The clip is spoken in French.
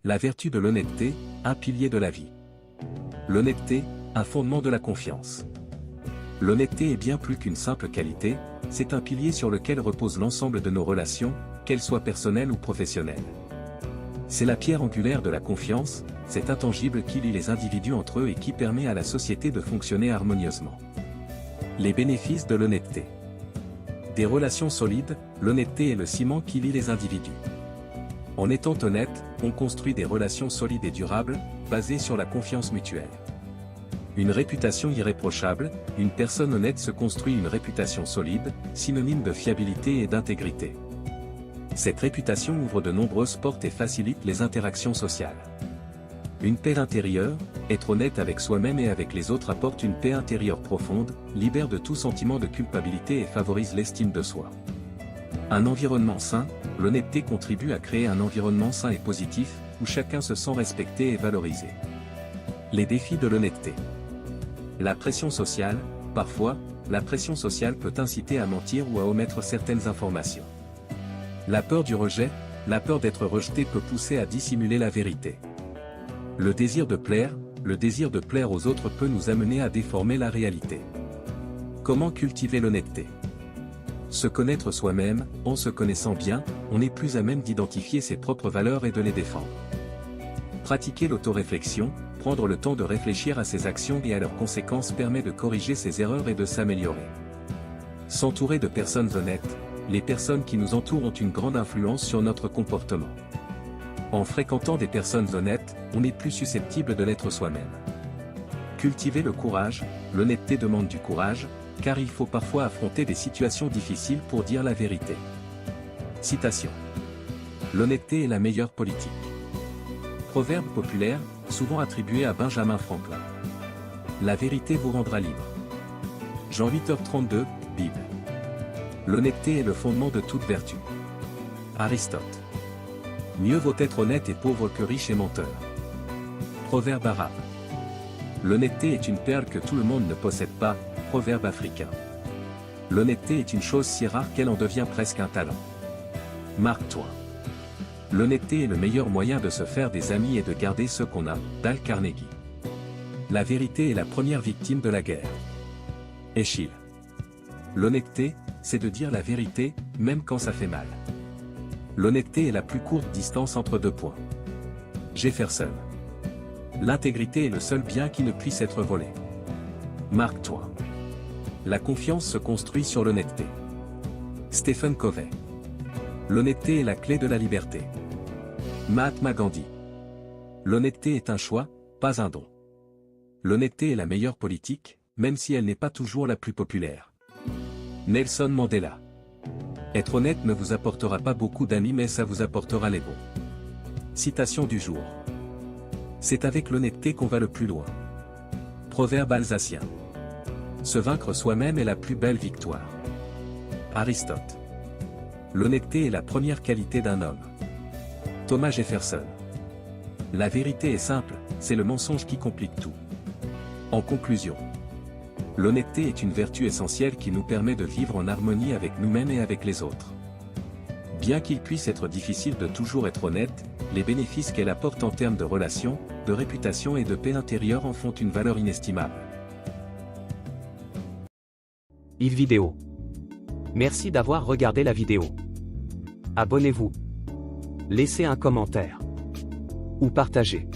La vertu de l'honnêteté, un pilier de la vie. L'honnêteté, un fondement de la confiance. L'honnêteté est bien plus qu'une simple qualité, c'est un pilier sur lequel repose l'ensemble de nos relations, qu'elles soient personnelles ou professionnelles. C'est la pierre angulaire de la confiance, cet intangible qui lie les individus entre eux et qui permet à la société de fonctionner harmonieusement. Les bénéfices de l'honnêteté. Des relations solides, l'honnêteté est le ciment qui lie les individus. En étant honnête, on construit des relations solides et durables, basées sur la confiance mutuelle. Une réputation irréprochable, une personne honnête se construit une réputation solide, synonyme de fiabilité et d'intégrité. Cette réputation ouvre de nombreuses portes et facilite les interactions sociales. Une paix intérieure, être honnête avec soi-même et avec les autres apporte une paix intérieure profonde, libère de tout sentiment de culpabilité et favorise l'estime de soi. Un environnement sain, l'honnêteté contribue à créer un environnement sain et positif, où chacun se sent respecté et valorisé. Les défis de l'honnêteté. La pression sociale, parfois, la pression sociale peut inciter à mentir ou à omettre certaines informations. La peur du rejet, la peur d'être rejeté peut pousser à dissimuler la vérité. Le désir de plaire aux autres peut nous amener à déformer la réalité. Comment cultiver l'honnêteté? Se connaître soi-même, en se connaissant bien, on est plus à même d'identifier ses propres valeurs et de les défendre. Pratiquer l'autoréflexion, prendre le temps de réfléchir à ses actions et à leurs conséquences permet de corriger ses erreurs et de s'améliorer. S'entourer de personnes honnêtes, les personnes qui nous entourent ont une grande influence sur notre comportement. En fréquentant des personnes honnêtes, on est plus susceptible de l'être soi-même. Cultiver le courage, l'honnêteté demande du courage, car il faut parfois affronter des situations difficiles pour dire la vérité. Citation. L'honnêteté est la meilleure politique. Proverbe populaire, souvent attribué à Benjamin Franklin. La vérité vous rendra libre. Jean 8h32, Bible. L'honnêteté est le fondement de toute vertu. Aristote. Mieux vaut être honnête et pauvre que riche et menteur. Proverbe arabe. L'honnêteté est une perle que tout le monde ne possède pas, proverbe africain. L'honnêteté est une chose si rare qu'elle en devient presque un talent. Mark Twain. L'honnêteté est le meilleur moyen de se faire des amis et de garder ceux qu'on a, Dale Carnegie. La vérité est la première victime de la guerre. Eschyle. L'honnêteté, c'est de dire la vérité, même quand ça fait mal. L'honnêteté est la plus courte distance entre deux points. Jefferson. L'intégrité est le seul bien qui ne puisse être volé. Mark Twain. La confiance se construit sur l'honnêteté. Stephen Covey. L'honnêteté est la clé de la liberté. Mahatma Gandhi. L'honnêteté est un choix, pas un don. L'honnêteté est la meilleure politique, même si elle n'est pas toujours la plus populaire. Nelson Mandela. Être honnête ne vous apportera pas beaucoup d'amis mais ça vous apportera les bons. Citation du jour. C'est avec l'honnêteté qu'on va le plus loin. Proverbe alsacien. Se vaincre soi-même est la plus belle victoire. Aristote. L'honnêteté est la première qualité d'un homme. Thomas Jefferson. La vérité est simple, c'est le mensonge qui complique tout. En conclusion. L'honnêteté est une vertu essentielle qui nous permet de vivre en harmonie avec nous-mêmes et avec les autres. Bien qu'il puisse être difficile de toujours être honnête, les bénéfices qu'elle apporte en termes de relations, de réputation et de paix intérieure en font une valeur inestimable. Vidéo. Merci d'avoir regardé la vidéo. Abonnez-vous. Laissez un commentaire. Ou partagez.